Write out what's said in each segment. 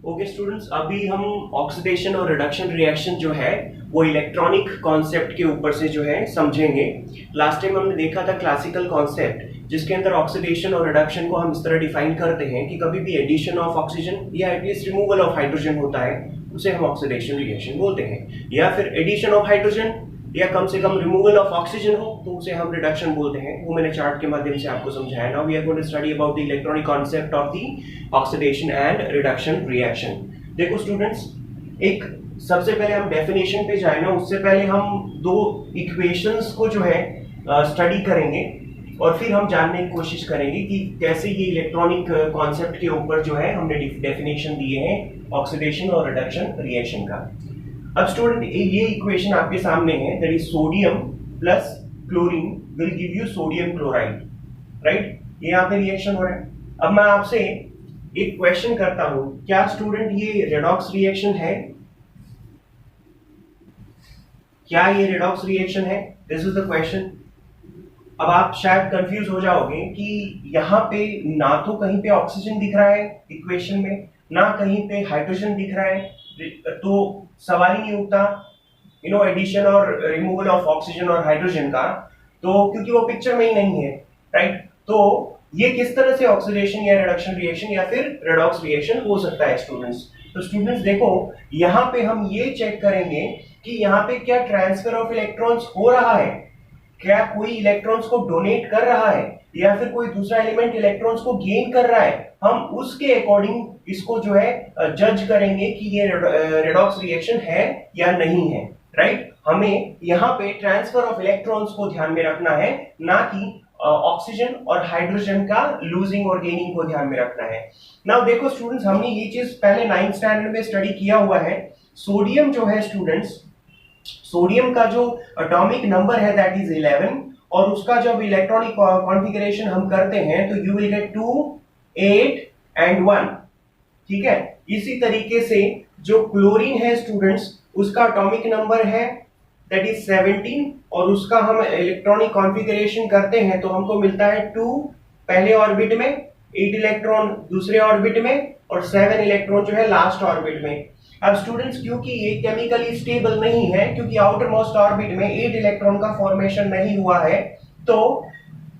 Okay students, अभी हम oxidation और रिडक्शन रिएक्शन जो है वो इलेक्ट्रॉनिक कॉन्सेप्ट के ऊपर से जो है समझेंगे। लास्ट टाइम हमने देखा था क्लासिकल कॉन्सेप्ट, जिसके अंदर ऑक्सीडेशन और रिडक्शन को हम इस तरह डिफाइन करते हैं कि कभी भी एडिशन ऑफ ऑक्सीजन या एटलीस्ट रिमूवल ऑफ हाइड्रोजन होता है उसे हम ऑक्सीडेशन रिएक्शन बोलते हैं, या फिर एडिशन ऑफ हाइड्रोजन या कम से कम रिमूवल ऑफ ऑक्सीजन हो तो उसे हम रिडक्शन बोलते हैं। वो मैंने चार्ट के माध्यम से आपको समझाया। Now we are going to study about the electronic concept of the oxidation and reduction reaction. देखो स्टूडेंट्स, एक सबसे पहले हम डेफिनेशन पे जाए ना, उससे पहले हम दो इक्वेशंस को जो है स्टडी करेंगे और फिर हम जानने की कोशिश करेंगे कि कैसे ये इलेक्ट्रॉनिक कॉन्सेप्ट के ऊपर जो है हमने डेफिनेशन दिए हैं ऑक्सीडेशन और रिडक्शन रिएक्शन का। अब स्टूडेंट, ये इक्वेशन आपके सामने है, that is sodium plus chlorine will give you sodium chloride, right. ये यहाँ पे रिएक्शन हो रहा है। अब मैं आपसे एक क्वेश्चन करता हूं, क्या स्टूडेंट ये रेडॉक्स रिएक्शन है? क्या ये रेडॉक्स रिएक्शन है? This is the question. अब आप शायद कंफ्यूज हो जाओगे कि यहाँ पे ना तो कहीं पे ऑक्सीजन दिख रहा है इक्वेशन में, ना कहीं पे हाइड्रोजन दिख रहा है, तो सवाल ही नहीं उठता एडिशन और रिमूवल ऑफ ऑक्सीजन और हाइड्रोजन का, तो क्योंकि वो पिक्चर में ही नहीं है, राइट। तो ये किस तरह से ऑक्सीडेशन या रिडक्शन रिएक्शन या फिर रेडॉक्स रिएक्शन हो सकता है स्टूडेंट्स? तो स्टूडेंट्स देखो, यहाँ पे हम ये चेक करेंगे कि यहाँ पे क्या ट्रांसफर ऑफ इलेक्ट्रॉन्स हो रहा है, क्या कोई इलेक्ट्रॉन्स को डोनेट कर रहा है या फिर कोई दूसरा एलिमेंट इलेक्ट्रॉन्स को गेन कर रहा है। हम उसके अकॉर्डिंग इसको जो है जज करेंगे कि ये रेडॉक्स रिएक्शन है या नहीं है, राइट। हमें यहाँ पे ट्रांसफर ऑफ इलेक्ट्रॉन्स को ध्यान में रखना है, ना कि ऑक्सीजन और हाइड्रोजन का लूजिंग और गेनिंग को ध्यान में रखना है। नाउ देखो स्टूडेंट्स, हमने ये चीज पहले 9th स्टैंडर्ड में स्टडी किया हुआ है। सोडियम जो है स्टूडेंट्स, सोडियम का जो एटॉमिक नंबर है दैट इज 11, और उसका जब इलेक्ट्रॉनिक कॉन्फ़िगरेशन हम करते हैं तो यू विल गेट 2 8 एंड 1, ठीक है। इसी तरीके से जो क्लोरीन है स्टूडेंट्स, उसका एटॉमिक नंबर है दैट इज 17, और उसका हम इलेक्ट्रॉनिक कॉन्फ़िगरेशन करते हैं तो हमको मिलता है 2 पहले ऑर्बिट में, 8 इलेक्ट्रॉन दूसरे ऑर्बिट में, और 7 इलेक्ट्रॉन जो है लास्ट ऑर्बिट में। अब स्टूडेंट्स, क्योंकि ये केमिकली स्टेबल नहीं है, क्योंकि आउटर मोस्ट ऑर्बिट में 8 इलेक्ट्रॉन का फॉर्मेशन नहीं हुआ है, तो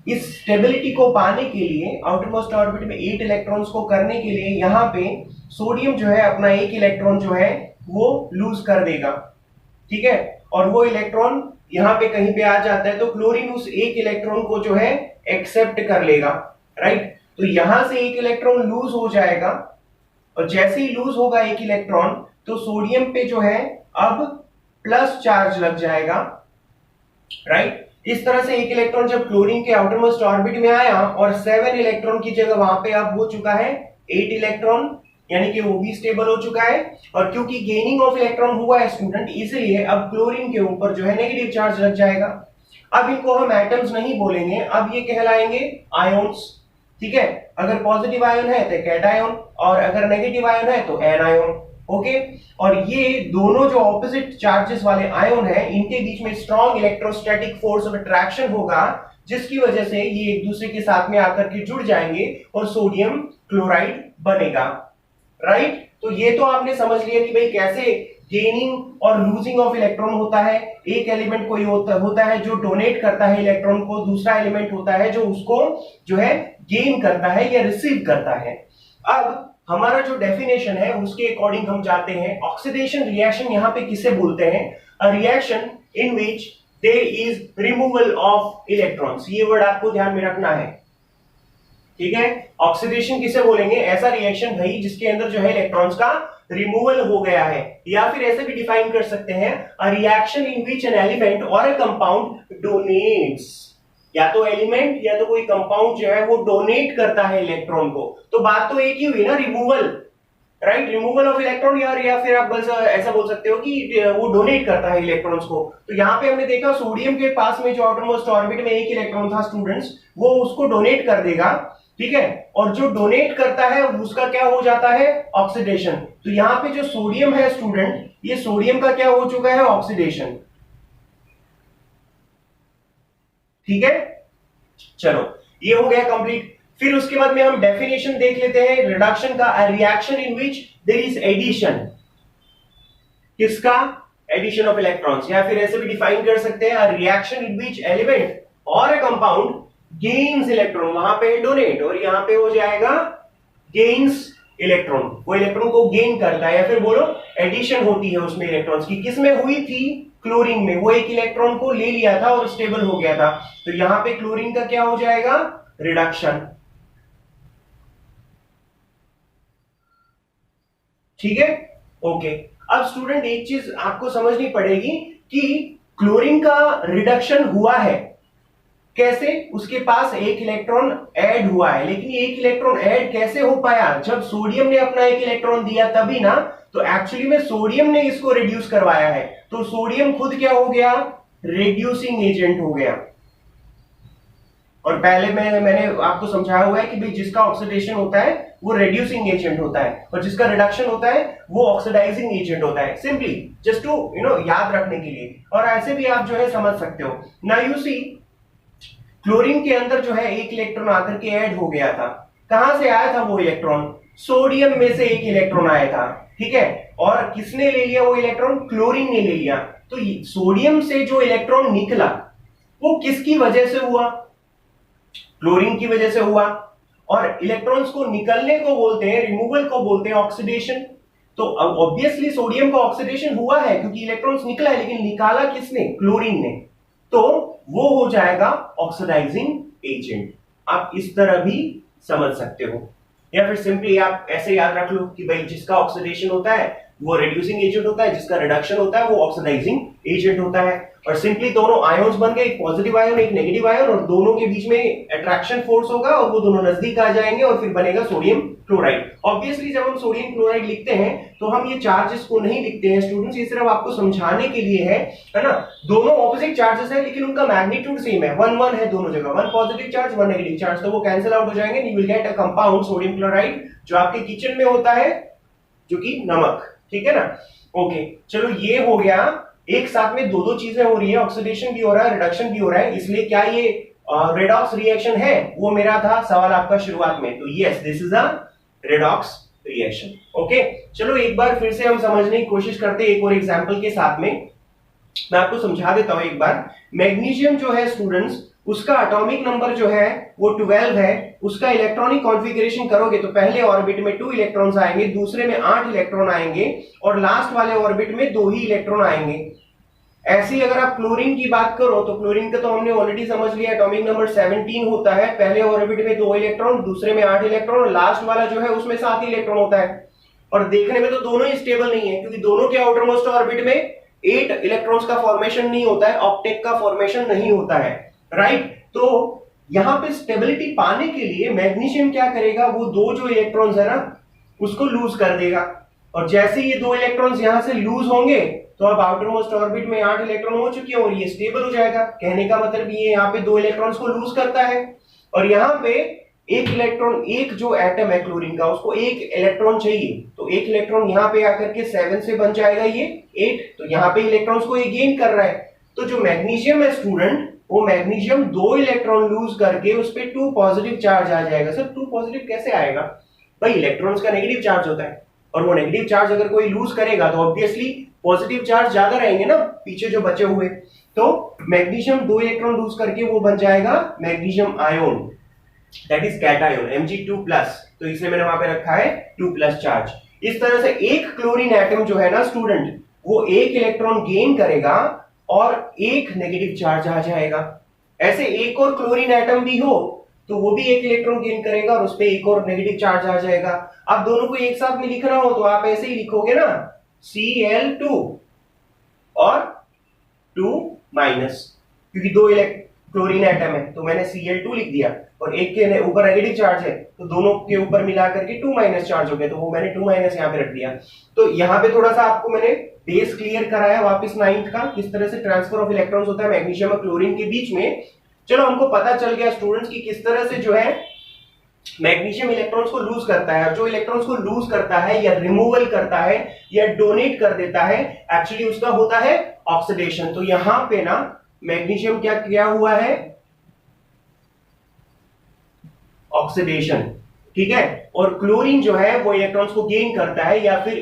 इस स्टेबिलिटी को पाने के लिए, आउटर मोस्ट ऑर्बिट में 8 इलेक्ट्रॉन्स को करने के लिए, यहाँ पे सोडियम जो है अपना 1 इलेक्ट्रॉन जो है वो लूज कर देगा, ठीक है, और वो इलेक्ट्रॉन यहाँ पे कहीं पे आ जाता है तो क्लोरीन उस 1 इलेक्ट्रॉन को जो है एक्सेप्ट कर लेगा, राइट। तो यहां से 1 इलेक्ट्रॉन लूज हो जाएगा, और जैसे ही लूज होगा 1 इलेक्ट्रॉन तो सोडियम पे जो है अब प्लस चार्ज लग जाएगा, राइट। इस तरह से 1 इलेक्ट्रॉन जब क्लोरीन के आउटर मोस्ट ऑर्बिट में आया और 7 इलेक्ट्रॉन की जगह वहां पे अब हो चुका है 8 इलेक्ट्रॉन, यानी कि वो भी स्टेबल हो चुका है। और क्योंकि गेनिंग ऑफ इलेक्ट्रॉन हुआ है स्टूडेंट, इसलिए अब क्लोरीन के ऊपर जो है नेगेटिव चार्ज लग जाएगा। अब इनको हम एटम्स नहीं बोलेंगे, अब ये कहलाएंगे आयोन्स, ठीक है। अगर पॉजिटिव आयन है तो कैटायन, और अगर नेगेटिव आयन है तो एनायन, ओके। और ये दोनों जो ऑपोजिट चार्जेस वाले आयन है, इनके बीच में strong electrostatic force of attraction होगा, जिसकी वजह से ये एक दूसरे के साथ में आकर के जुड़ जाएंगे और सोडियम क्लोराइड बनेगा, राइट। तो ये तो आपने समझ लिया कि भाई कैसे गेनिंग और लूजिंग ऑफ इलेक्ट्रॉन होता है। एक एलिमेंट कोई होता है जो डोनेट करता है इलेक्ट्रॉन को, दूसरा एलिमेंट होता है जो उसको जो है गेन करता है या रिसीव करता है। अब हमारा जो डेफिनेशन है उसके अकॉर्डिंग हम जाते हैं। ऑक्सीडेशन रिएक्शन यहां पे किसे बोलते हैं? A reaction in which there is removal of electrons. ये वर्ड आपको ध्यान में रखना है, ठीक है। ऑक्सीडेशन किसे बोलेंगे? ऐसा रिएक्शन भाई जिसके अंदर जो है इलेक्ट्रॉन्स का रिमूवल हो गया है, या फिर ऐसे भी डिफाइन कर सकते हैं, a reaction in which an element और अ कंपाउंड डोनेट्स। या तो एलिमेंट या तो कोई कंपाउंड जो है वो डोनेट करता है इलेक्ट्रॉन को। तो बात तो एक ही हुई ना, removal, right, removal of electron, या फिर आप बस ऐसा बोल सकते हो कि वो डोनेट करता है इलेक्ट्रॉन्स को। तो यहाँ पे हमने देखा सोडियम के पास में जो आउटरमोस्ट ऑर्बिट में 1 इलेक्ट्रॉन था स्टूडेंट्स, वो उसको डोनेट कर देगा, ठीक है। और जो डोनेट करता है उसका क्या हो जाता है? ऑक्सीडेशन। तो यहाँ पे जो सोडियम है स्टूडेंट, ये सोडियम का क्या हो चुका है? ऑक्सीडेशन, ठीक है। चलो, ये हो गया कंप्लीट। फिर उसके बाद में हम डेफिनेशन देख लेते हैं रिडक्शन का, reaction in which there is addition, किसका, एडिशन ऑफ इलेक्ट्रॉन्स, या फिर ऐसे भी डिफाइन कर सकते हैं रिएक्शन इन विच एलिमेंट और ए कंपाउंड गेन्स इलेक्ट्रॉन, वहां पे डोनेट और यहां पे हो जाएगा गेन्स इलेक्ट्रॉन, वो इलेक्ट्रॉन को गेन करता है, या फिर बोलो एडिशन होती है उसमें इलेक्ट्रॉन्स की। किसमें हुई थी, क्लोरीन में, वो एक इलेक्ट्रॉन को ले लिया था और स्टेबल हो गया था, तो यहां पे क्लोरीन का क्या हो जाएगा, रिडक्शन। ठीक है, ओके। अब स्टूडेंट एक चीज आपको समझनी पड़ेगी कि क्लोरीन का रिडक्शन हुआ है कैसे, उसके पास एक इलेक्ट्रॉन ऐड हुआ है, लेकिन ये एक इलेक्ट्रॉन ऐड कैसे हो पाया, जब सोडियम ने अपना एक इलेक्ट्रॉन दिया तभी ना, तो एक्चुअली में सोडियम ने इसको रिड्यूस करवाया है, तो सोडियम खुद क्या हो गया, रिड्यूसिंग एजेंट हो गया। और पहले मैंने आपको समझाया हुआ है कि भाई जिसका ऑक्सीडेशन होता है वो रिड्यूसिंग एजेंट होता है, और जिसका रिडक्शन होता है वो ऑक्सीडाइजिंग एजेंट होता है, सिंपली जस्ट टू याद रखने के लिए, और ऐसे भी आप जो है समझ सकते हो। नाउ यू सी क्लोरीन के अंदर जो है एक इलेक्ट्रॉन आकर के ऐड हो गया था, कहां से आया था वो इलेक्ट्रॉन, सोडियम में से एक इलेक्ट्रॉन आया था, ठीक है, और किसने ले लिया वो इलेक्ट्रॉन, क्लोरीन ने ले लिया। तो सोडियम से जो इलेक्ट्रॉन निकला वो किसकी वजह से हुआ, क्लोरीन की वजह से हुआ, और इलेक्ट्रॉन्स को निकलने को बोलते हैं, रिमूवल को बोलते हैं ऑक्सीडेशन। तो ऑब्वियसली सोडियम का ऑक्सीडेशन हुआ है क्योंकि इलेक्ट्रॉन्स निकला है, लेकिन निकाला किसने, क्लोरीन ने, तो वो हो जाएगा ऑक्सीडाइजिंग एजेंट। आप इस तरह भी समझ सकते हो, या फिर सिंपली आप ऐसे याद रख लो कि भाई जिसका ऑक्सीडेशन होता है वो रिड्यूसिंग एजेंट होता है, जिसका रिडक्शन होता है वो ऑक्सीडाइजिंग एजेंट होता है, और सिंपली दोनों आयंस बन गए, एक पॉजिटिव आयन एक नेगेटिव आयन, और दोनों के बीच में अट्रैक्शन फोर्स होगा और वो दोनों नजदीक आ जाएंगे और फिर बनेगा सोडियम क्लोराइड। ऑब्वियसली जब हम सोडियम क्लोराइड लिखते हैं तो हम ये चार्जेस को नहीं लिखते हैं स्टूडेंट्स, ये सिर्फ आपको समझाने के लिए है ना। दोनों ऑपोजिट चार्जेस है लेकिन उनका मैग्नीट्यूड सेम है, 1 1 है दोनों जगह, 1 पॉजिटिव चार्ज 1 नेगेटिव चार्ज, तो वो कैंसिल आउट हो जाएंगे, you will get a compound sodium chloride जो आपके किचन में होता है, जो कि नमक, ठीक है ना। ओके, चलो ये हो गया, एक साथ में दो चीजें हो रही है, ऑक्सीडेशन भी हो रहा है, रिडक्शन भी हो रहा है, इसलिए क्या ये रेडॉक्स रिएक्शन है, वो मेरा था सवाल आपका शुरुआत में, तो yes this is a redox reaction. Okay, चलो एक बार फिर से हम समझने की कोशिश करते हैं एक और एग्जांपल के साथ में, मैं आपको समझा देता हूं एक बार। मैग्नीशियम जो है स्टूडेंट्स, उसका एटॉमिक नंबर जो है वो 12 है, उसका इलेक्ट्रॉनिक कॉन्फ़िगरेशन करोगे तो पहले ऑर्बिट में 2 इलेक्ट्रॉन्स आएंगे, दूसरे में 8 इलेक्ट्रॉन आएंगे, और लास्ट वाले ऑर्बिट में 2 ही इलेक्ट्रॉन आएंगे। ऐसे ही अगर आप क्लोरीन की बात करो तो क्लोरीन का तो हमने ऑलरेडी समझ लिया, एटॉमिक नंबर 17 होता है, पहले ऑर्बिट में 2 इलेक्ट्रॉन, दूसरे में 8 इलेक्ट्रॉन, और लास्ट वाला जो है उसमें 7 ही इलेक्ट्रॉन होता है। और देखने में तो दोनों ही स्टेबल नहीं है क्योंकि दोनों के आउटर मोस्ट ऑर्बिट में 8 इलेक्ट्रॉन्स का फॉर्मेशन नहीं होता है, ऑक्टेट का फॉर्मेशन नहीं होता है, राइट। तो यहां पे स्टेबिलिटी पाने के लिए मैग्नीशियम क्या करेगा, वो 2 जो इलेक्ट्रॉन्स है ना उसको लूज कर देगा, और जैसे ये 2 इलेक्ट्रॉन्स यहां से लूज होंगे तो अब आउटर मोस्ट ऑर्बिट में 8 इलेक्ट्रॉन हो चुके हैं और ये स्टेबल हो जाएगा। कहने का मतलब ये यहाँ पे 2 इलेक्ट्रॉन्स को लूज करता है, और यहाँ पे एक इलेक्ट्रॉन, एक जो एटम है क्लोरीन का उसको एक इलेक्ट्रॉन चाहिए, तो एक इलेक्ट्रॉन यहाँ पे आकर के 7 से बन जाएगा ये 8, तो यहाँ पे इलेक्ट्रॉन्स को ये गेन कर रहा है। तो जो मैग्नीशियम है स्टूडेंट, वो मैग्नीशियम 2 इलेक्ट्रॉन लूज करके उस पर 2 पॉजिटिव चार्ज आ जाएगा। सर 2 पॉजिटिव कैसे आएगा, भाई इलेक्ट्रॉन्स का नेगेटिव चार्ज होता है, और वो नेगेटिव चार्ज अगर कोई लूज करेगा तो ऑब्वियसली पॉजिटिव चार्ज ज्यादा रहेंगे ना पीछे जो बचे हुए, तो मैग्नीशियम 2 इलेक्ट्रॉन लूज करके वो बन जाएगा magnesium ion, that is cation Mg2+, तो इसलिए मैंने वहां पे रखा है 2+ चार्ज। इस तरह से एक क्लोरीन एटम जो है ना स्टूडेंट, वो एक इलेक्ट्रॉन गेन करेगा और एक नेगेटिव चार्ज आ जाएगा। ऐसे एक और क्लोरीन एटम भी हो तो वो भी एक इलेक्ट्रॉन गेन करेगा और उस पर एक और नेगेटिव चार्ज आ जाएगा। अब दोनों को एक साथ में लिखना हो तो आप ऐसे ही लिखोगे ना, Cl2 और 2-, क्योंकि 2 क्लोरीन एटम है तो मैंने Cl2 लिख दिया, और एक के ऊपर नेगेटिव चार्ज है तो दोनों के ऊपर मिला करके 2- चार्ज हो गया, तो वो मैंने 2- यहाँ पे रख दिया। तो यहाँ पे थोड़ा सा आपको मैंने बेस क्लियर कराया वापस 9th का, किस तरह से ट्रांसफर ऑफ इलेक्ट्रॉन्स होता है मैग्नीशियम और क्लोरीन के बीच में। चलो हमको पता चल गया स्टूडेंट्स की किस तरह से जो है मैग्नीशियम इलेक्ट्रॉन्स को लूज करता है, और जो इलेक्ट्रॉन्स को लूज करता है या रिमूवल करता है या डोनेट कर देता है, एक्चुअली उसका होता है ऑक्सीडेशन। तो यहां पे ना मैग्नीशियम क्या किया हुआ है, ऑक्सीडेशन, ठीक है। और क्लोरीन जो है वो इलेक्ट्रॉन्स को गेन करता है या फिर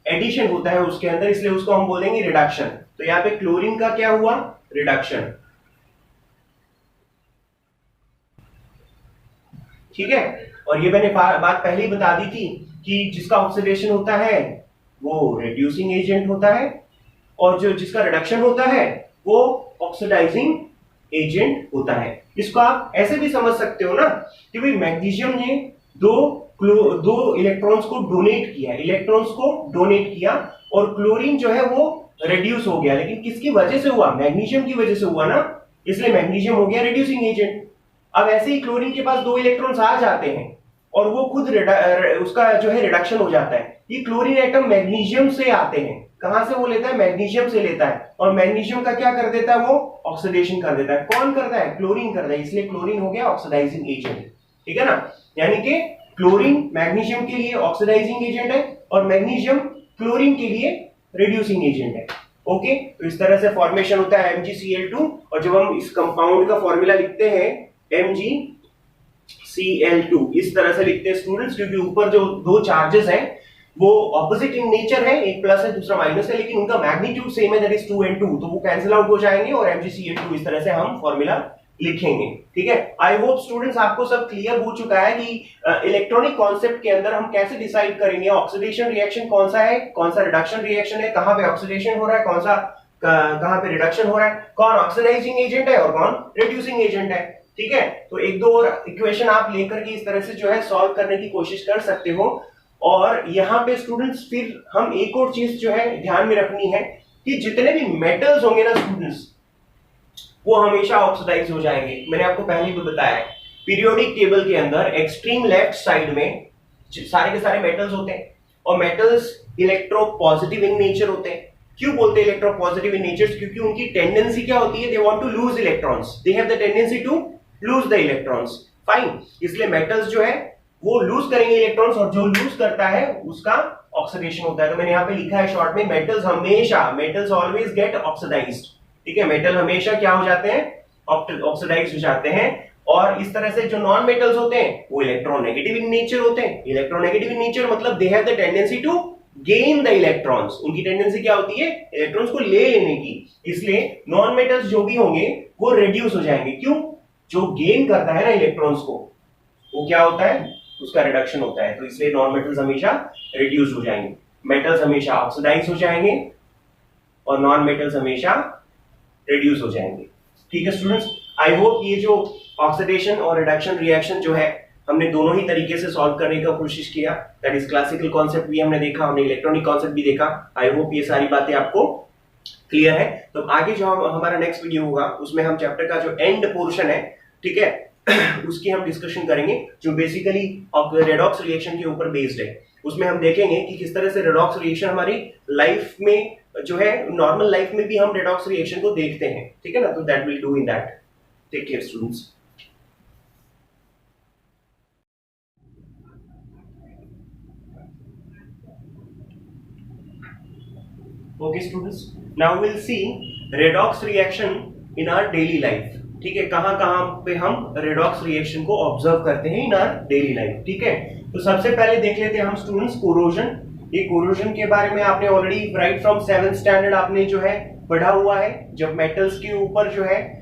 एडिशन होता है उसके अंदर, इसलिए उसको हम बोलेंगे रिडक्शन। तो यहां पे क्लोरीन का क्या हुआ, रिडक्शन, ठीक है। और ये मैंने बात पहले ही बता दी थी कि जिसका ऑक्सीडेशन होता है वो रिड्यूसिंग एजेंट होता है, और जो जिसका रिडक्शन होता है वो ऑक्सीडाइजिंग एजेंट होता है। इसको आप ऐसे भी समझ सकते हो ना कि भाई मैग्नीशियम ने दो इलेक्ट्रॉन्स को डोनेट किया, और क्लोरीन जो है वो रिड्यूस हो गया, लेकिन किसकी वजह से हुआ, मैग्नीशियम की वजह से हुआ ना, इसलिए मैग्नीशियम हो गया रिड्यूसिंग एजेंट। अब ऐसे ही क्लोरीन के पास 2 इलेक्ट्रॉन्स आ जाते हैं और वो खुद उसका जो है रिडक्शन हो जाता है। ये क्लोरीन एटम मैग्नीशियम से आते हैं, कहां से वो लेता है, मैग्नीशियम से लेता है, और मैग्नीशियम का क्या कर देता है, वो ऑक्सीडेशन कर देता है। कौन करता है, क्लोरीन करता है, इसलिए क्लोरीन हो गया ऑक्सीडाइजिंग एजेंट, ठीक है ना। यानी कि क्लोरीन मैग्नीशियम के लिए ऑक्सीडाइजिंग एजेंट है और मैग्नीशियम क्लोरीन के लिए रिड्यूसिंग एजेंट है। ओके, तो इस तरह से फॉर्मेशन होता है MgCl2, और जब हम इस कंपाउंड का फॉर्मूला लिखते हैं MgCl2, इस तरह से लिखते हैं स्टूडेंट्स, क्योंकि ऊपर जो 2 चार्जेस हैं वो ऑपोजिट इन नेचर है, एक प्लस है दूसरा माइनस है, लेकिन उनका मैग्नीट्यूड सेम है, दैट इज 2 and 2, तो वो कैंसिल आउट हो जाएंगे और MgCl2 इस तरह से हम फॉर्मूला लिखेंगे, ठीक है। आई होप स्टूडेंट्स आपको सब क्लियर हो चुका है कि इलेक्ट्रॉनिक कॉन्सेप्ट के अंदर हम कैसे डिसाइड करेंगे ऑक्सीडेशन रिएक्शन कौन सा है, कौन सा रिडक्शन रिएक्शन है, कहां पे ऑक्सीडेशन हो रहा है, कहां पे रिडक्शन हो रहा है, कौन ऑक्सीडाइजिंग एजेंट है और कौन रिड्यूसिंग एजेंट है, ठीक है। तो 1-2 और इक्वेशन आप लेकर के इस तरह से जो है सॉल्व करने की कोशिश कर सकते हो। और यहां पे स्टूडेंट्स फिर हम एक और चीज जो है ध्यान में रखनी है कि जितने भी मेटल्स होंगे ना स्टूडेंट्स, वो हमेशा ऑक्सीडाइज हो जाएंगे। मैंने आपको पहले भी बताया है, पीरियोडिक टेबल के अंदर एक्सट्रीम लेफ्ट साइड में सारे के सारे मेटल्स होते हैं, और मेटल्स इलेक्ट्रोपॉजिटिव इन नेचर होते हैं। क्यों बोलते हैं इलेक्ट्रोपॉजिटिव इन नेचर, क्योंकि उनकी टेंडेंसी क्या होती है, they want to lose electrons, they have the tendency to lose the electrons, fine. इसलिए मेटल्स जो है वो लूज करेंगे इलेक्ट्रॉन्स, और जो लूज करता है उसका ऑक्सीडेशन होता है। तो मैंने यहाँ पे लिखा है शॉर्ट में, मेटल्स ऑलवेज गेट ऑक्सीडाइज्ड, ठीक है। मेटल हमेशा क्या हो जाते हैं, ऑक्सीडाइज हो जाते हैं। और इस तरह से जो नॉन मेटल्स होते हैं वो इलेक्ट्रोनेगेटिव इन नेचर होते हैं। इलेक्ट्रोनेगेटिव इन नेचर मतलब they have the tendency to gain the electrons, उनकी टेंडेंसी क्या होती है, इलेक्ट्रॉन्स को ले लेने की। इसलिए नॉन मेटल्स जो भी होंगे वो रिड्यूस हो जाएंगे। क्यों, जो गेन करता है ना इलेक्ट्रॉन्स को, वो क्या होता है, उसका रिडक्शन होता है। तो इसलिए नॉन मेटल्स हमेशा रिड्यूस हो जाएंगे, मेटल्स हमेशा ऑक्सीडाइज हो जाएंगे, और नॉन मेटल्स हमेशा रिड्यूस हो जाएंगे, ठीक है स्टूडेंट्स। आई होप ये जो ऑक्सीडेशन और रिडक्शन रिएक्शन जो है हमने दोनों ही तरीके से सॉल्व करने का कोशिश किया, दैट इज क्लासिकल कॉन्सेप्ट भी हमने देखा, हमने इलेक्ट्रॉनिक कॉन्सेप्ट भी देखा। आई होप ये सारी बातें आपको क्लियर है। तो आगे जो हमारा नेक्स्ट वीडियो होगा उसमें हम चैप्टर का जो एंड पोर्शन है, ठीक है, उसकी हम डिस्कशन करेंगे, जो बेसिकली रेडॉक्स रिएक्शन के ऊपर बेस्ड है। उसमें हम देखेंगे कि किस तरह से रेडॉक्स रिएक्शन हमारी लाइफ में जो है, नॉर्मल लाइफ में भी हम रेडॉक्स रिएक्शन को देखते हैं, ठीक है ना। तो that will do in that. Take care students. Okay students, now will see redox reaction in our daily life, ठीक है। कहां कहां पे हम रेडॉक्स रिएक्शन को ऑब्जर्व करते हैं इन आवर डेली लाइफ, ठीक है। तो सबसे पहले देख लेते हैं हम स्टूडेंट्स कोरोजन। ये कोरोजन के बारे में आपने already right from 7th standard आपने जो है पढ़ा हुआ है, जब मेटल्स के ऊपर जो है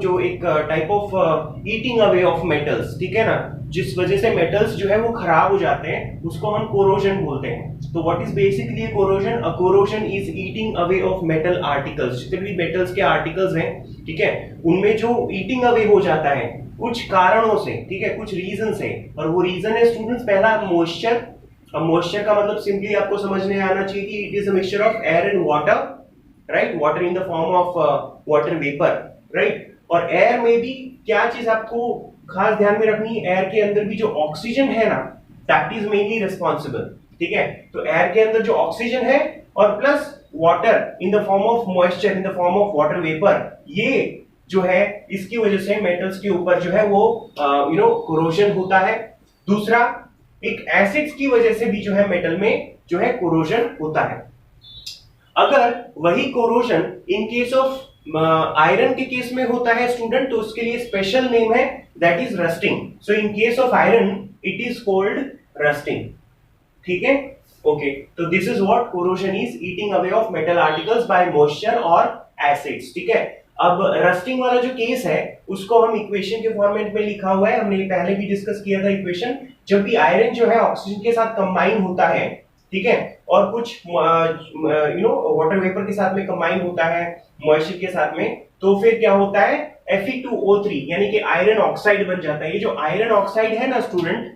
जो एक type of eating away of metals, ठीक है ना, जिस वजह से मेटल्स जो है वो खराब हो जाते हैं, उसको हम कोरोजन बोलते हैं। तो what is basically corrosion, a corrosion is eating away of metal articles. जितने भी मेटल्स के आर्टिकल्स हैं, ठीक है, उनमें जो ईटिंग अवे हो जाता है कुछ कारणों से, ठीक है, कुछ रीजन से। और वो रीजन है स्टूडेंट्स, पहला मॉइस्चर। अब मॉइस्चर का मतलब सिंपली आपको समझने आना चाहिए कि it is a mixture of air and water, right, water in the form of water vapour, right. और एयर में भी क्या चीज आपको खास ध्यान में रखनी है, एयर के अंदर भी जो ऑक्सीजन है ना, दैट इज मेनली रिस्पॉन्सिबल, ठीक है। तो एयर के अंदर जो ऑक्सीजन है और plus water in the form of moisture, in the form of water vapour, ये जो है इसकी वजह से मेटल्स के ऊपर जो है वो कोरोजन होता है। दूसरा, एक एसिड्स की वजह से भी जो है मेटल में जो है कोरोजन होता है। अगर वही corrosion in case of iron के केस में होता है स्टूडेंट, तो उसके लिए स्पेशल नेम है, that is rusting. So in case of iron it is called rusting. ठीक है, ओके. तो this is what corrosion is, eating away of metal articles by moisture और एसिड्स. ठीक है. अब रस्टिंग वाला जो केस है उसको हम इक्वेशन के फॉर्मेट में लिखा हुआ है, हमने पहले भी डिस्कस किया था इक्वेशन. जब भी आयरन जो है ऑक्सीजन के साथ कंबाइन होता है, ठीक है, और कुछ वाटर वेपर के साथ में कंबाइन होता है मॉइस्चर के साथ में, तो फिर क्या होता है Fe2O3 यानी कि आयरन ऑक्साइड बन जाता है. ये जो आयरन ऑक्साइड है ना स्टूडेंट,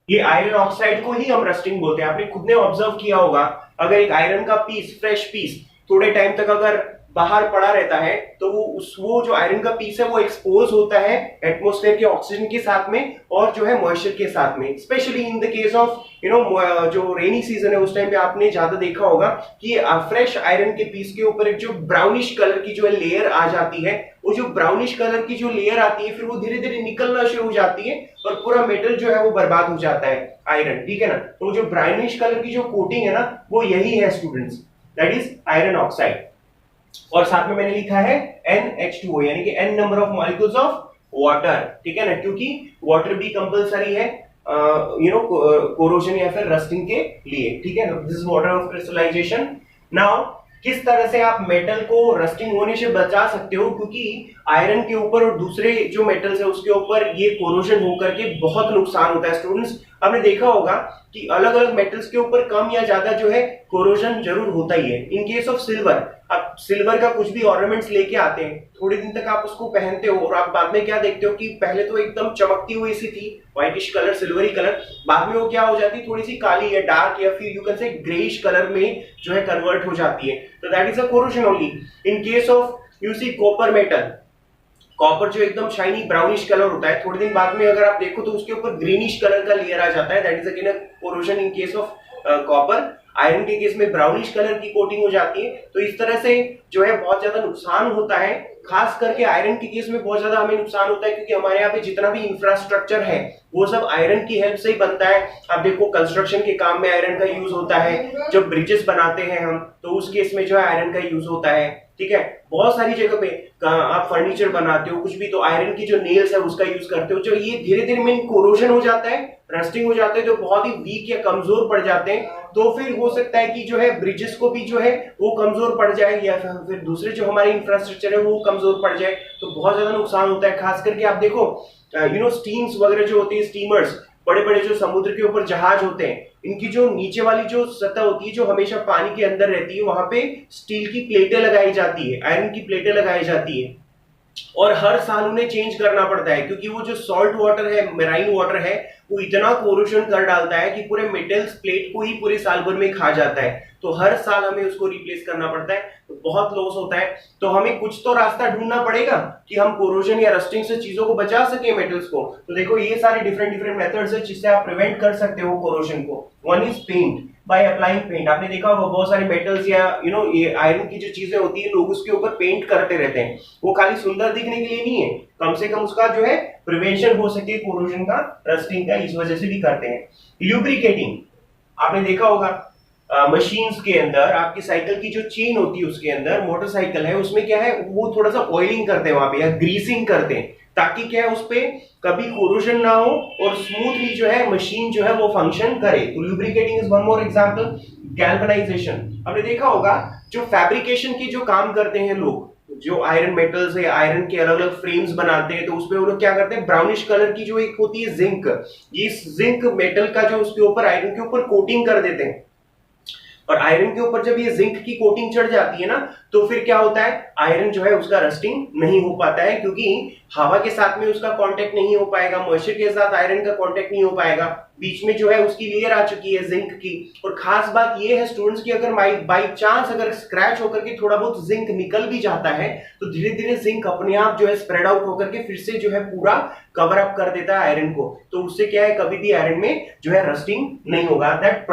ये आयरन ऑक्साइड को ही हम रस्टिंग बोलते हैं. आपने खुद ने ऑब्जर्व किया होगा, अगर एक आयरन का पीस, फ्रेश पीस थोड़े टाइम तक अगर बाहर पड़ा रहता है तो वो जो आयरन का पीस है वो एक्सपोज होता है एटमॉस्फेयर के ऑक्सीजन के साथ में और जो है मॉइस्चर के साथ में. Specially in the case of जो रेनी सीजन है उस टाइम पे आपने ज्यादा देखा होगा कि फ्रेश आयरन के पीस के ऊपर एक जो ब्राउनिश कलर की जो लेयर आ जाती है, वो जो ब्राउनिश कलर की जो लेयर आती है फिर वो धीरे धीरे निकलना शुरू हो जाती है और पूरा मेटल जो है वो बर्बाद हो जाता है आयरन. ठीक है ना. तो जो ब्राउनिश कलर की जो कोटिंग है ना वो यही है students, that is iron oxide. और साथ में मैंने लिखा है NH2O यानी कि n number of molecules of water. ठीक है ना, क्योंकि वाटर भी कंपलसरी है कोरोजन या फिर रस्टिंग के लिए. ठीक है ना. This is water of crystallisation. Now किस तरह से आप मेटल को रस्टिंग होने से बचा सकते हो, क्योंकि आयरन के ऊपर और दूसरे जो मेटल्स है उसके ऊपर ये कोरोजन होकर के बहुत नुकसान होता है. स्टूडेंट्स आपने देखा होगा कि अलग अलग मेटल्स के ऊपर कम या ज्यादा जो है कोरोजन जरूर होता ही है. इन केस ऑफ सिल्वर, आप सिल्वर का कुछ भी ऑर्नामेंट्स लेके आते हैं, थोड़े दिन तक आप उसको पहनते हो और आप बाद में क्या देखते हो कि पहले तो एकदम चमकती हुई सी थी, व्हाइटिश कलर, सिल्वरी कलर, बाद में वो क्या हो जाती है, थोड़ी सी काली या डार्क या फिर you can say greyish colour में जो है कन्वर्ट हो जाती है. तो that is a corrosion only. In case of you see copper metal, copper जो एकदम शाइनी ब्राउनिश कलर होता है, थोड़े दिन बाद में अगर आप देखो तो उसके ऊपर ग्रीनिश कलर का लेयर आ जाता है, that is again a corrosion in case of copper. Iron के केस में ब्राउनिश कलर की कोटिंग हो जाती है. तो इस तरह से जो है बहुत ज्यादा नुकसान होता है. खास करके आयरन के केस में बहुत ज्यादा हमें नुकसान होता है क्योंकि हमारे यहाँ पे जितना भी इंफ्रास्ट्रक्चर है वो सब आयरन की हेल्प से ही बनता है. आप देखो कंस्ट्रक्शन के काम में आयरन का यूज होता है, जब ब्रिजेस बनाते हैं हम तो उस केस में जो है आयरन का यूज होता है. ठीक है. बहुत सारी जगह पे आप फर्नीचर बनाते हो कुछ भी तो आयरन की जो नेल्स है उसका यूज करते हो. जो ये धीरे धीरे में कोरोजन हो जाता है, रस्टिंग हो जाते हैं, जो बहुत ही वीक या कमजोर पड़ जाते हैं, तो फिर हो सकता है कि जो है ब्रिजेस को भी जो है वो कमजोर पड़ जाए या फिर दूसरे जो हमारे इंफ्रास्ट्रक्चर है वो कमजोर पड़ जाए, तो बहुत ज्यादा नुकसान होता है. खास करके आप देखो स्टीम्स वगैरह जो होती है, स्टीमर्स, बड़े बड़े जो समुद्र के ऊपर जहाज होते हैं, इनकी जो नीचे वाली जो सतह होती है जो हमेशा पानी के अंदर रहती है, वहां पे स्टील की प्लेटें लगाई जाती है, आयरन की प्लेटें लगाई जाती है और हर साल उन्हें चेंज करना पड़ता है क्योंकि वो जो सॉल्ट वाटर है, मेराइन वाटर है, वो इतना कोरोजन कर डालता है कि पूरे मेटल्स प्लेट को ही पूरे साल भर में खा जाता है. तो हर साल हमें उसको रिप्लेस करना पड़ता है, तो बहुत लॉस होता है. तो हमें कुछ तो रास्ता ढूंढना पड़ेगा कि हम कोरोजन या रस्टिंग से चीजों को बचा सके, मेटल्स को. तो देखो ये सारे डिफरेंट मेथड्स है जिससे आप प्रिवेंट कर सकते हो कोरोजन को. One is paint, by applying paint. आपने देखा होगा बहुत सारे मेटल्स या ये आयरन की जो चीजें होती है लोग उसके ऊपर पेंट करते रहते हैं. वो खाली सुंदर दिखने के लिए नहीं है, कम से कम उसका जो है प्रिवेंशन हो सके कोरोजन का, रस्टिंग का, इस वजह से भी करते हैं. ल्यूब्रिकेटिंग, आपने देखा होगा मशीन्स के अंदर आपकी साइकिल की जो चेन होती है उसके अंदर, मोटरसाइकिल है उसमें क्या है वो थोड़ा सा ऑयलिंग करते हैं वहां पे या ग्रीसिंग करते हैं ताकि क्या है उस पे कभी कोरोजन ना हो और स्मूथली जो है मशीन जो है वो फंक्शन करे. तो lubricating is one more example. Galvanisation, आपने देखा होगा जो फैब्रिकेशन की जो काम करते हैं लोग, जो आयरन मेटल्स है, आयरन के अलग अलग फ्रेम्स बनाते हैं, तो उसपे वो लोग क्या करते हैं, ब्राउनिश कलर की जो एक होती है जिंक, ये जिंक मेटल का जो उसके ऊपर आयरन के ऊपर कोटिंग कर देते हैं. और आयरन के ऊपर जब ये जिंक की कोटिंग चढ़ जाती है ना तो फिर क्या होता है, आयरन जो है उसका रस्टिंग नहीं हो पाता है क्योंकि हवा के साथ में उसका कांटेक्ट नहीं हो पाएगा, मॉइस्चर के साथ आयरन का कांटेक्ट नहीं हो पाएगा, बीच में जो है उसकी लेयर आ चुकी है जिंक की. और खास बात ये है स्टूडेंट्स की अगर बाई चांस अगर स्क्रैच होकर के थोड़ा बहुत जिंक निकल भी जाता है तो धीरे धीरे जिंक अपने आप जो है स्प्रेड आउट होकर के फिर से जो है पूरा कवर अप कर देता है आयरन को. तो उससे क्या है कभी भी आयरन में जो है रस्टिंग नहीं होगा. That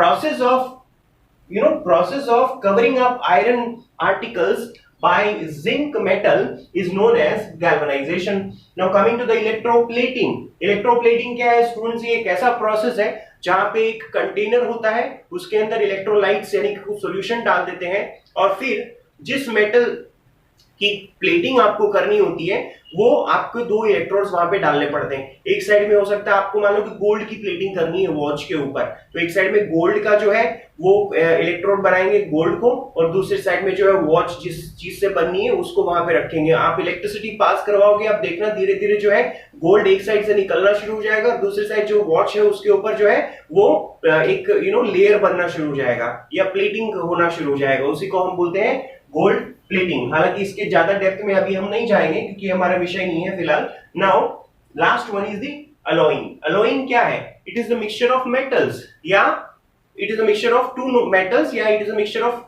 process of covering up iron articles by zinc metal is known as galvanization. Now coming to the electroplating. Electroplating क्या है स्टूडेंट्स? ये एक ऐसा प्रोसेस है जहां पे एक कंटेनर होता है, उसके अंदर इलेक्ट्रोलाइट्स यानी कुछ सॉल्यूशन डाल देते हैं और फिर जिस मेटल की प्लेटिंग आपको करनी होती है वो आपको दो इलेक्ट्रोड्स वहां पे डालने पड़ते हैं। एक साइड में हो सकता है आपको मान लो कि गोल्ड की प्लेटिंग करनी है वॉच के ऊपर, तो एक साइड में गोल्ड का जो है वो इलेक्ट्रोड बनाएंगे गोल्ड को, और दूसरी साइड में जो है वॉच जिस चीज से बननी है उसको वहां पे रखेंगे। आप इलेक्ट्रिसिटी पास करवाओगे, आप देखना धीरे धीरे जो है गोल्ड एक साइड से निकलना शुरू हो जाएगा और दूसरी साइड जो वॉच है उसके ऊपर जो है वो एक लेयर बनना शुरू हो जाएगा या प्लेटिंग होना शुरू हो जाएगा। उसी को हम बोलते हैं गोल्ड प्लेटिंग। हालांकि इसके ज्यादा डेप्थ में अभी हम नहीं जाएंगे क्योंकि हमारा विषय नहीं है फिलहाल। Now last one is the alloying. Alloying क्या है? It is the mixture of metals, या it is the mixture of two metals, या it is the mixture of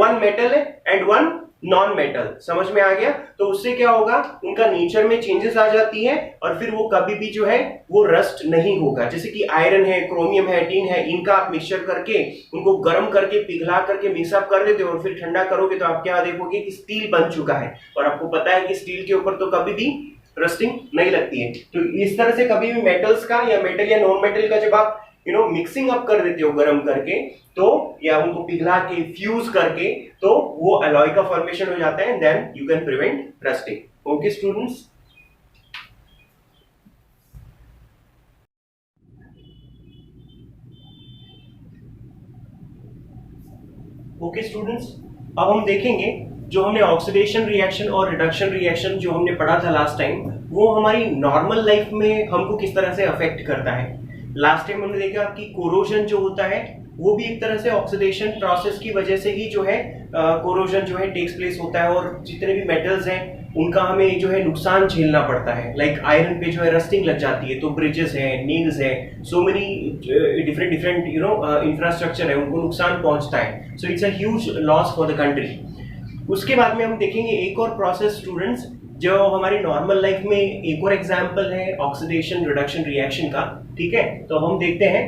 one metal and one non metal. समझ में आ गया? तो उससे क्या होगा, उनका नेचर में चेंजेस आ जाती है और फिर वो कभी भी जो है वो रस्ट नहीं होगा। जैसे कि आयरन है, क्रोमियम है, टिन है, इनका आप मिक्सचर करके उनको गर्म करके पिघला करके मिक्सअप कर देते हो और फिर ठंडा करोगे तो आप क्या देखोगे कि स्टील बन चुका है, और आपको पता है कि स्टील के ऊपर तो कभी भी रस्टिंग नहीं लगती है। तो इस तरह से कभी भी मेटल्स का या मेटल या नॉन मेटल का जब आप मिक्सिंग अप कर देते हो गर्म करके, तो या उनको पिघला के फ्यूज करके, तो वो अलॉय का फॉर्मेशन हो जाता है, then you can prevent rusting. Okay students, okay students, अब हम देखेंगे जो हमने ऑक्सीडेशन रिएक्शन और रिडक्शन रिएक्शन जो हमने पढ़ा था लास्ट टाइम, वो हमारी नॉर्मल लाइफ में हमको किस तरह से अफेक्ट करता है। लास्ट टाइम हमने देखा कि कोरोजन जो होता है वो भी एक तरह से ऑक्सीडेशन प्रोसेस की वजह से ही जो है कोरोजन जो है टेक्स प्लेस होता है, और जितने भी मेटल्स हैं उनका हमें जो है नुकसान झेलना पड़ता है। लाइक आयरन पे जो है रस्टिंग लग जाती है, तो ब्रिजेस है, नील्स है, सो मेनी डिफरेंट इंफ्रास्ट्रक्चर है, उनको नुकसान पहुंचता है। So it's a huge loss for the country. उसके बाद में हम देखेंगे एक और प्रोसेस स्टूडेंट्स जो हमारी नॉर्मल लाइफ में एक और एग्जांपल है ऑक्सीडेशन रिडक्शन रिएक्शन का। ठीक है, तो हम देखते हैं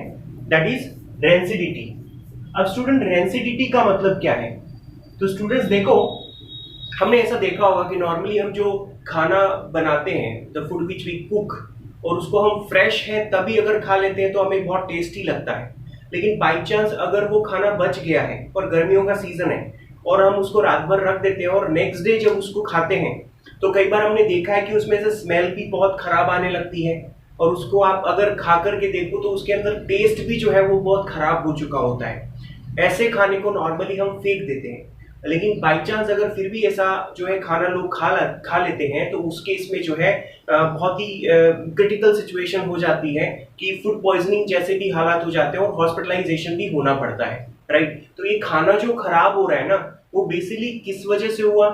दैट इज रेंसिडिटी। अब स्टूडेंट रेंसिडिटी का मतलब क्या है? तो स्टूडेंट्स देखो, हमने ऐसा देखा होगा कि नॉर्मली हम जो खाना बनाते हैं, the food which we cook, और उसको हम फ्रेश है तभी अगर खा लेते हैं तो हमें बहुत टेस्टी लगता है। लेकिन बाई चांस अगर वो खाना बच गया है और गर्मियों का सीजन है और हम उसको रात भर रख देते हैं और नेक्स्ट डे जब उसको खाते हैं तो कई बार हमने देखा है कि उसमें से स्मेल भी बहुत खराब आने लगती है, और उसको आप अगर खा करके देखो तो उसके अंदर टेस्ट भी जो है वो बहुत खराब हो चुका होता है। ऐसे खाने को नॉर्मली हम फेंक देते हैं, लेकिन बाई चांस अगर फिर भी ऐसा जो है खाना लोग खा लेते हैं तो उस केस में जो है बहुत ही क्रिटिकल सिचुएशन हो जाती है कि फूड पॉइजनिंग जैसे भी हालात हो जाते हैं और हॉस्पिटलाइजेशन भी होना पड़ता है, राइट। तो ये खाना जो खराब हो रहा है ना, वो बेसिकली किस वजह से हुआ?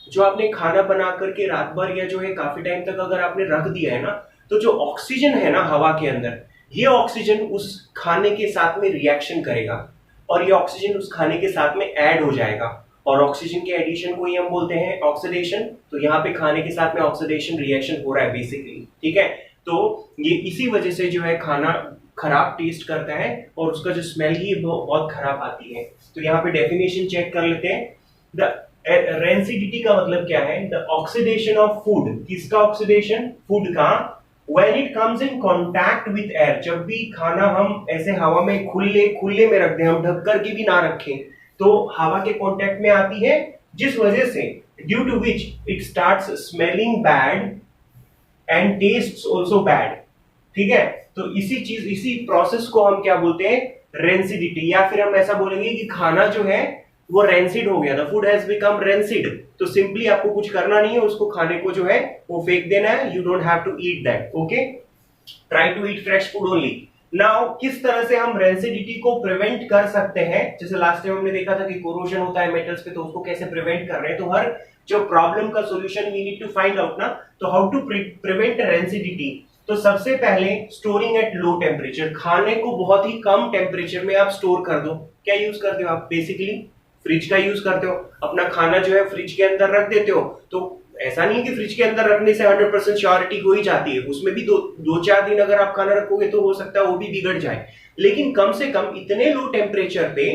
जो आपने खाना बना करके रात भर या जो है काफी टाइम तक अगर आपने रख दिया है ना, तो जो ऑक्सीजन है ना हवा के अंदर, ये ऑक्सीजन उस खाने के साथ में रिएक्शन करेगा और ये ऑक्सीजन उस खाने के साथ में ऐड हो जाएगा, और ऑक्सीजन के एडिशन को ही हम बोलते हैं ऑक्सीडेशन। तो यहाँ पे खाने के साथ में ऑक्सीडेशन रिएक्शन हो रहा है बेसिकली, ठीक है। तो ये इसी वजह से जो है खाना खराब टेस्ट करता है और उसका जो स्मेल ही बहुत खराब आती है। तो यहाँ पे डेफिनेशन चेक कर लेते हैं। द रेंसिडिटी का मतलब क्या है? The oxidation of food. किसका ऑक्सीडेशन? फूड का। When it comes in contact with air, जब भी खाना हम ऐसे हवा में खुले में रख दें, हम ढक कर के भी ना रखें, तो हवा के कांटेक्ट में आती है, जिस वजह से due to which it starts smelling bad and tastes also bad. ठीक है, तो इसी प्रोसेस को हम क्या बोलते हैं? रेंसिडिटी। या फिर हम ऐसा बोलेंगे कि खाना जो है वो रेंसिड हो गया, the food has become rancid. तो सिंपली आपको कुछ करना नहीं है, उसको खाने को जो है वो फेंक देना है। You don't have to eat that, okay. Try to eat fresh food only. Now किस तरह से हम रेंसिडिटी को प्रिवेंट कर सकते हैं? जैसे लास्ट टाइम हमने देखा था कि कोरोजन होता है मेटल्स पे, तो उसको कैसे प्रिवेंट कर रहे हैं। तो हर जो प्रॉब्लम का solution we need to find out ना, तो हाउ टू प्रिवेंट रेंसिडिटी। तो सबसे पहले स्टोरिंग एट लो टेम्परेचर। खाने को बहुत ही कम टेम्परेचर में आप स्टोर कर दो। क्या यूज करते हो आप? बेसिकली फ्रिज का यूज करते हो। अपना खाना जो है फ्रिज के अंदर रख देते हो, तो ऐसा नहीं कि फ्रिज के अंदर रखने से 100% श्योरिटी हो ही जाती है। उसमें भी दो चार दिन अगर आप खाना रखोगे तो हो सकता है वो भी बिगड़ जाए। लेकिन कम से कम इतने लो टेम्परेचर पे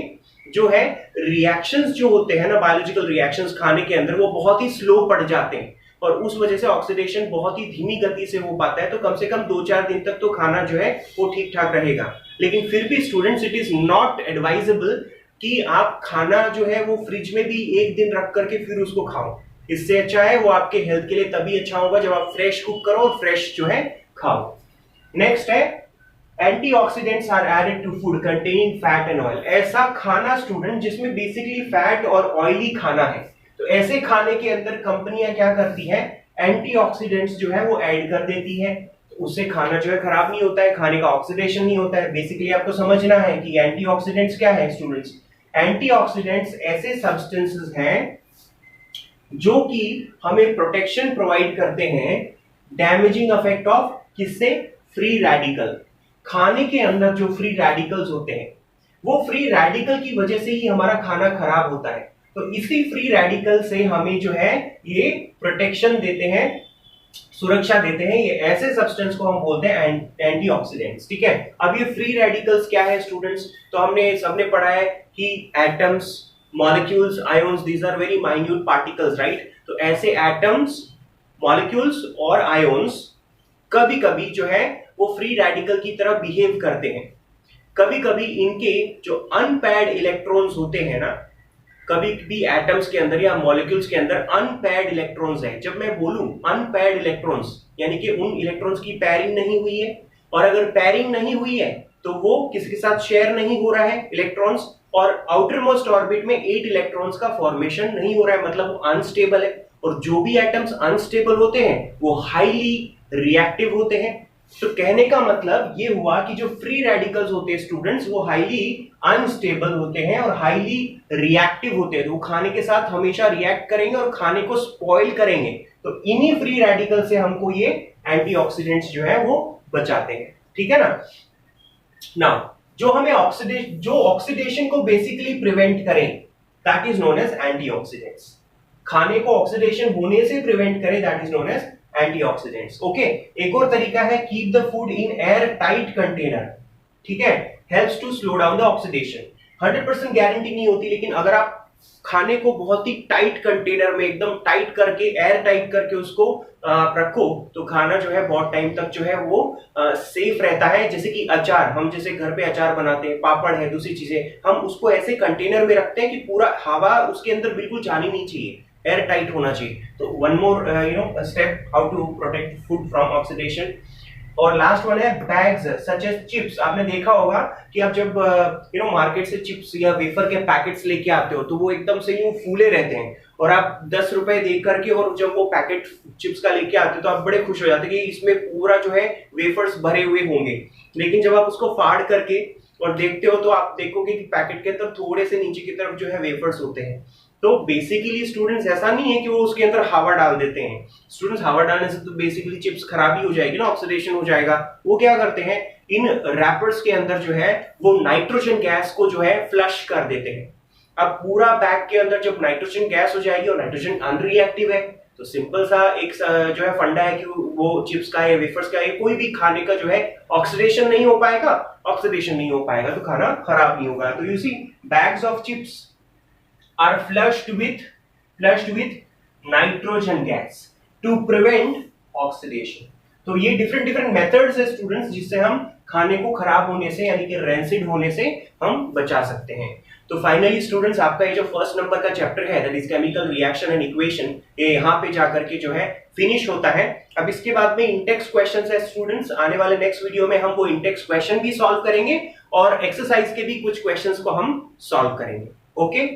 जो है रिएक्शंस जो होते हैं ना, बायोलॉजिकल रिएक्शंस खाने के अंदर, वो बहुत ही स्लो पड़ जाते हैं और उस वजह से ऑक्सीडेशन बहुत ही धीमी गति से हो पाता है। तो कम से कम 2-4 दिन तक तो खाना जो है वो ठीक ठाक रहेगा। लेकिन फिर भी students, it is not advisable कि आप खाना जो है वो फ्रिज में भी 1 दिन रख करके फिर उसको खाओ। इससे अच्छा है वो आपके हेल्थ के लिए तभी अच्छा होगा जब आप फ्रेश कुक करो और फ्रेश जो है खाओ। नेक्स्ट है antioxidants are added to food containing fat and oil. ऐसा खाना स्टूडेंट जिसमें बेसिकली फैट और ऑयली खाना है, तो ऐसे खाने के अंदर कंपनियां क्या करती हैं, एंटीऑक्सीडेंट्स जो है वो ऐड कर देती है। तो उससे खाना जो है खराब नहीं होता है, खाने का ऑक्सीडेशन नहीं होता है। बेसिकली आपको समझना है कि एंटीऑक्सीडेंट्स क्या है स्टूडेंट्स। एंटीऑक्सीडेंट्स ऐसे सब्सटेंसेस हैं जो कि हमें प्रोटेक्शन प्रोवाइड करते हैं डैमेजिंग इफेक्ट ऑफ किससे, फ्री रेडिकल। खाने के अंदर जो फ्री रेडिकल्स होते हैं, वो फ्री रेडिकल की वजह से ही हमारा खाना खराब होता है। तो इसी फ्री रेडिकल से हमें जो है ये प्रोटेक्शन देते हैं, सुरक्षा देते हैं। ये ऐसे सब्सटेंस को हम बोलते हैं एंटीऑक्सीडेंट्स, ठीक है। अब ये फ्री रेडिकल्स क्या है स्टूडेंट्स, तो हमने सबने पढ़ा है कि atoms, molecules, ions, these are very minute particles, right. तो ऐसे एटम्स, मॉलिक्यूल्स और आयोन्स कभी कभी जो है वो फ्री रेडिकल की तरह बिहेव करते हैं। कभी कभी इनके जो अनपेयर्ड इलेक्ट्रॉन्स होते हैं ना, कभी भी एटम्स के अंदर या मॉलिक्यूल्स के अंदर अनपेयर्ड इलेक्ट्रॉन्स है। जब मैं बोलूं अनपेयर्ड इलेक्ट्रॉन्स, यानी कि उन इलेक्ट्रॉन्स की पेयरिंग नहीं हुई है, और अगर पेयरिंग नहीं हुई है तो वो किसके साथ शेयर नहीं हो रहा है इलेक्ट्रॉन्स, और आउटर मोस्ट ऑर्बिट में 8 इलेक्ट्रॉन्स का फॉर्मेशन नहीं हो रहा है, मतलब वो अनस्टेबल है। और जो भी एटम्स अनस्टेबल होते हैं वो हाईली रिएक्टिव होते हैं। तो कहने का मतलब ये हुआ कि जो फ्री रेडिकल्स होते हैं स्टूडेंट्स, वो हाईली अनस्टेबल होते हैं और हाईली रिएक्टिव होते हैं। तो वो खाने के साथ हमेशा रिएक्ट करेंगे और खाने को स्पॉइल करेंगे। तो इन्हीं फ्री रेडिकल से हमको ये एंटीऑक्सीडेंट्स जो है वो बचाते हैं, ठीक है ना। नाउ जो हमें ऑक्सीडेशन को बेसिकली प्रिवेंट करें, that is known as antioxidants. खाने को ऑक्सीडेशन होने से प्रिवेंट करें, that is known as antioxidants. Okay, एक और तरीका है keep the food in airtight container, ठीक है, helps to slow down the oxidation. 100% guarantee नहीं होती, लेकिन अगर आप खाने को बहुत ही टाइट कंटेनर में एकदम टाइट करके, एयर टाइट करके उसको रखो, तो खाना जो है बहुत टाइम तक जो है वो सेफ रहता है। जैसे कि अचार, हम जैसे घर पे अचार बनाते हैं, पापड़ है, दूसरी चीजें, हम उसको ऐसे कंटेनर में रखते हैं कि पूरा हवा उसके अंदर बिल्कुल जानी नहीं चाहिए, एयर टाइट होना चाहिए। तो one more step how to protect food from oxidation. और लास्ट वन है बैग्स सच एज चिप्स। आपने देखा होगा कि आप जब मार्केट से चिप्स या वेफर के पैकेट्स लेके आते हो तो वो एकदम से यूं फूले रहते हैं, और आप 10 रुपए दे करके और जब वो पैकेट चिप्स का लेके आते हो तो आप बड़े खुश हो जाते हैं कि इसमें पूरा जो है वेफर्स भरे हुए होंगे। लेकिन जब आप उसको फाड़ करके और देखते हो तो आप देखोगे कि पैकेट के अंदर थोड़े से नीचे की तरफ जो है वेफर्स होते हैं। तो बेसिकली स्टूडेंट्स ऐसा नहीं है कि वो उसके अंदर हवा डाल देते हैं। स्टूडेंट्स हवा डालने से तो बेसिकली चिप्स खराबी हो जाएगी ना, ऑक्सीडेशन हो जाएगा। वो क्या करते हैं, इन रैपर्स के अंदर जो है वो नाइट्रोजन गैस को जो है फ्लश कर देते हैं। अब पूरा बैग के अंदर जब नाइट्रोजन गैस हो जाएगी और नाइट्रोजन अनरिएक्टिव है, तो सिंपल सा एक जो है फंडा है कि वो चिप्स का या वेफर्स का या कोई भी खाने का जो है ऑक्सीडेशन नहीं हो पाएगा, ऑक्सीडेशन नहीं हो पाएगा तो खाना खराब नहीं होगा। तो you see bags of chips are flushed with nitrogen gas to prevent oxidation। तो ये डिफरेंट मेथड्स है स्टूडेंट्स जिससे हम खाने को खराब होने से यानी कि रैंसिड होने से हम बचा सकते हैं। तो फाइनली स्टूडेंट्स आपका ये जो फर्स्ट नंबर का चैप्टर है that is chemical reaction and equation, ये यहाँ पे जाकर के जो है फिनिश होता है। अब इसके बाद में इंटेक्स क्वेश्चंस है स्टूडेंट्स, आने वाले नेक्स्ट वीडियो में हम वो इंटेक्स क्वेश्चन भी सॉल्व करेंगे और एक्सरसाइज के भी कुछ क्वेश्चंस को हम सॉल्व करेंगे। ओके